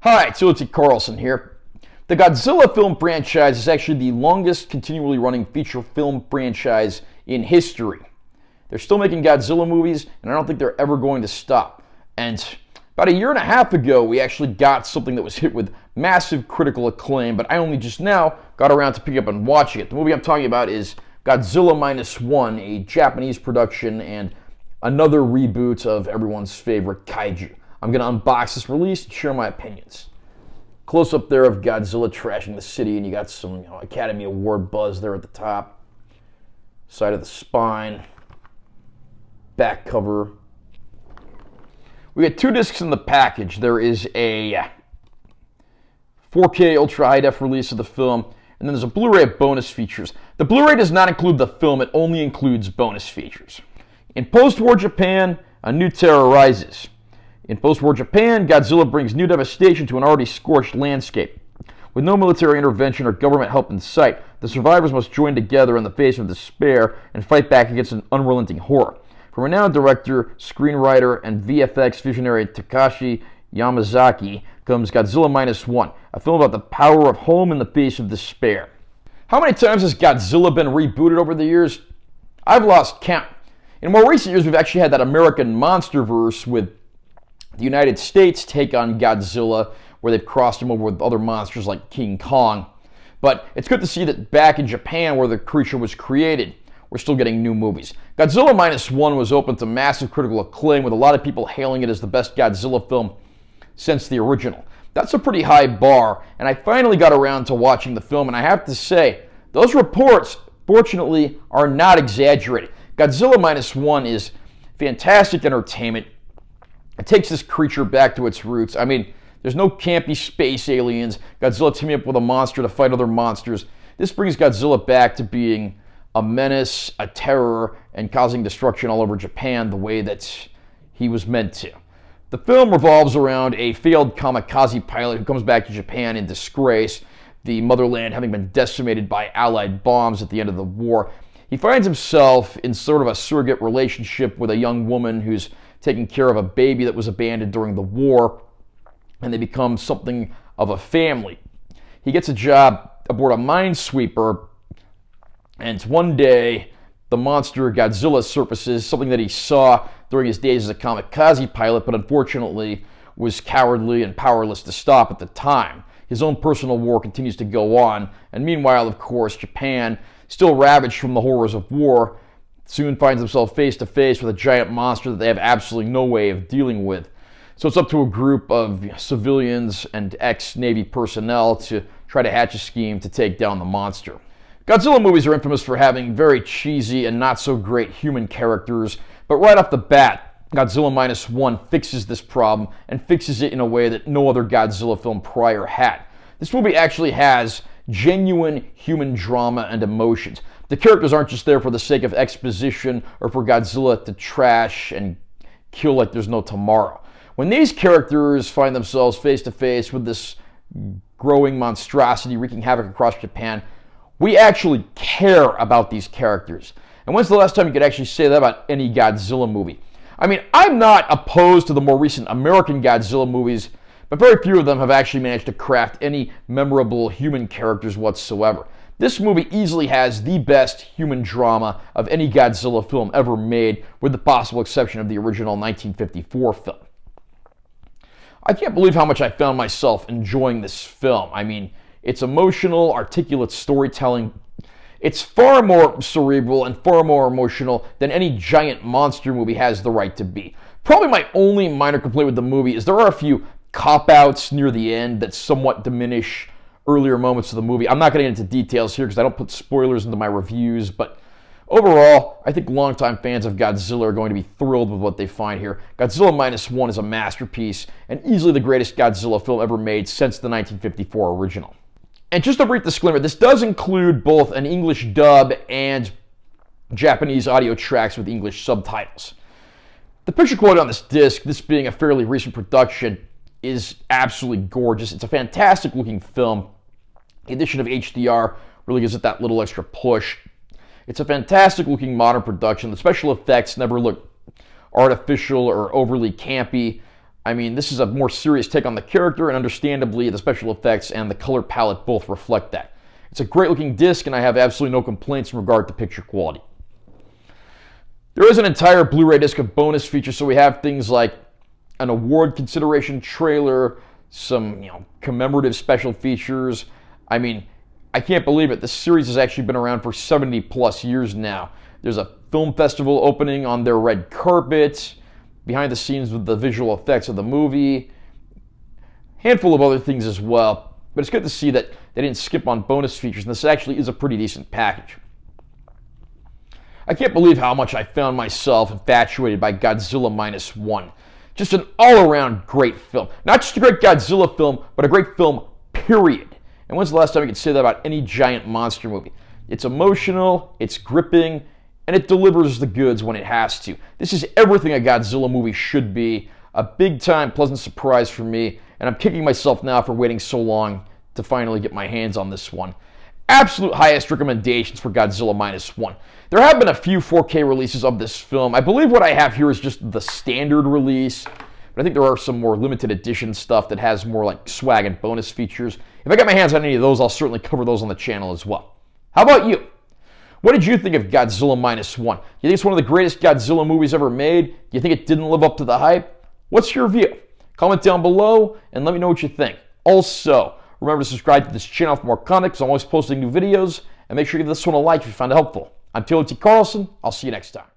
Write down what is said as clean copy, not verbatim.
Hi, it's Ulti Carlson here. The Godzilla film franchise is actually the longest continually running feature film franchise in history. They're still making Godzilla movies, and I don't think they're ever going to stop. And about a year and a half ago, we actually got something that was hit with massive critical acclaim, but I only just now got around to picking up and watching it. The movie I'm talking about is Godzilla Minus One, a Japanese production and another reboot of everyone's favorite kaiju. I'm going to unbox this release and share my opinions. Close up there of Godzilla trashing the city, and you got some Academy Award buzz there at the top. Side of the spine. Back cover. We got two discs in the package. There is a 4K ultra high def release of the film, and then there's a Blu-ray of bonus features. The Blu-ray does not include the film, it only includes bonus features. In post-war Japan, a new terror rises. In post-war Japan, Godzilla brings new devastation to an already scorched landscape. With no military intervention or government help in sight, the survivors must join together in the face of despair and fight back against an unrelenting horror. From renowned director, screenwriter, and VFX visionary Takashi Yamazaki comes Godzilla Minus One, a film about the power of home in the face of despair. How many times has Godzilla been rebooted over the years? I've lost count. In more recent years, we've actually had that American MonsterVerse with the United States take on Godzilla, where they've crossed him over with other monsters like King Kong. But it's good to see that back in Japan, where the creature was created, we're still getting new movies. Godzilla Minus One was open to massive critical acclaim, with a lot of people hailing it as the best Godzilla film since the original. That's a pretty high bar, and I finally got around to watching the film, and I have to say, those reports, fortunately, are not exaggerated. Godzilla Minus One is fantastic entertainment. It takes this creature back to its roots. I mean, there's no campy space aliens, Godzilla teaming up with a monster to fight other monsters. This brings Godzilla back to being a menace, a terror, and causing destruction all over Japan the way that he was meant to. The film revolves around a failed kamikaze pilot who comes back to Japan in disgrace, the motherland having been decimated by Allied bombs at the end of the war. He finds himself in sort of a surrogate relationship with a young woman who's taking care of a baby that was abandoned during the war, and they become something of a family. He gets a job aboard a minesweeper, and one day the monster Godzilla surfaces, something that he saw during his days as a kamikaze pilot, but unfortunately was cowardly and powerless to stop at the time. His own personal war continues to go on, and meanwhile, of course, Japan, still ravaged from the horrors of war, soon finds himself face to face with a giant monster that they have absolutely no way of dealing with. So it's up to a group of civilians and ex-Navy personnel to try to hatch a scheme to take down the monster. Godzilla movies are infamous for having very cheesy and not so great human characters, but right off the bat, Godzilla Minus One fixes this problem and fixes it in a way that no other Godzilla film prior had. This movie actually has genuine human drama and emotions. The characters aren't just there for the sake of exposition or for Godzilla to trash and kill like there's no tomorrow. When these characters find themselves face to face with this growing monstrosity wreaking havoc across Japan, we actually care about these characters. And when's the last time you could actually say that about any Godzilla movie? I mean, I'm not opposed to the more recent American Godzilla movies, but very few of them have actually managed to craft any memorable human characters whatsoever. This movie easily has the best human drama of any Godzilla film ever made, with the possible exception of the original 1954 film. I can't believe how much I found myself enjoying this film. I mean, it's emotional, articulate storytelling. It's far more cerebral and far more emotional than any giant monster movie has the right to be. Probably my only minor complaint with the movie is there are a few cop-outs near the end that somewhat diminish earlier moments of the movie. I'm not going to get into details here because I don't put spoilers into my reviews, but overall, I think longtime fans of Godzilla are going to be thrilled with what they find here. Godzilla Minus One is a masterpiece and easily the greatest Godzilla film ever made since the 1954 original. And just a brief disclaimer, this does include both an English dub and Japanese audio tracks with English subtitles. The picture quality on this disc, this being a fairly recent production, is absolutely gorgeous. It's a fantastic looking film. The addition of HDR really gives it that little extra push. It's a fantastic looking modern production. The special effects never look artificial or overly campy. I mean, this is a more serious take on the character, and understandably, the special effects and the color palette both reflect that. It's a great looking disc, and I have absolutely no complaints in regard to picture quality. There is an entire Blu-ray disc of bonus features, so we have things like an award consideration trailer, some commemorative special features. I mean, I can't believe it. This series has actually been around for 70 plus years now. There's a film festival opening on their red carpet, behind the scenes with the visual effects of the movie, handful of other things as well. But it's good to see that they didn't skip on bonus features, and this actually is a pretty decent package. I can't believe how much I found myself infatuated by Godzilla Minus One. Just an all-around great film. Not just a great Godzilla film, but a great film, period. And when's the last time you could say that about any giant monster movie? It's emotional, it's gripping, and it delivers the goods when it has to. This is everything a Godzilla movie should be. A big-time pleasant surprise for me, and I'm kicking myself now for waiting so long to finally get my hands on this one. Absolute highest recommendations for Godzilla Minus One. There have been a few 4K releases of this film. I believe what I have here is just the standard release, but I think there are some more limited edition stuff that has more like swag and bonus features. If I get my hands on any of those, I'll certainly cover those on the channel as well. How about you? What did you think of Godzilla Minus One? Do you think it's one of the greatest Godzilla movies ever made? Do you think it didn't live up to the hype? What's your view? Comment down below and let me know what you think. Also, remember to subscribe to this channel for more content because I'm always posting new videos, and make sure you give this one a like if you found it helpful. I'm Taylor T. Carlson. I'll see you next time.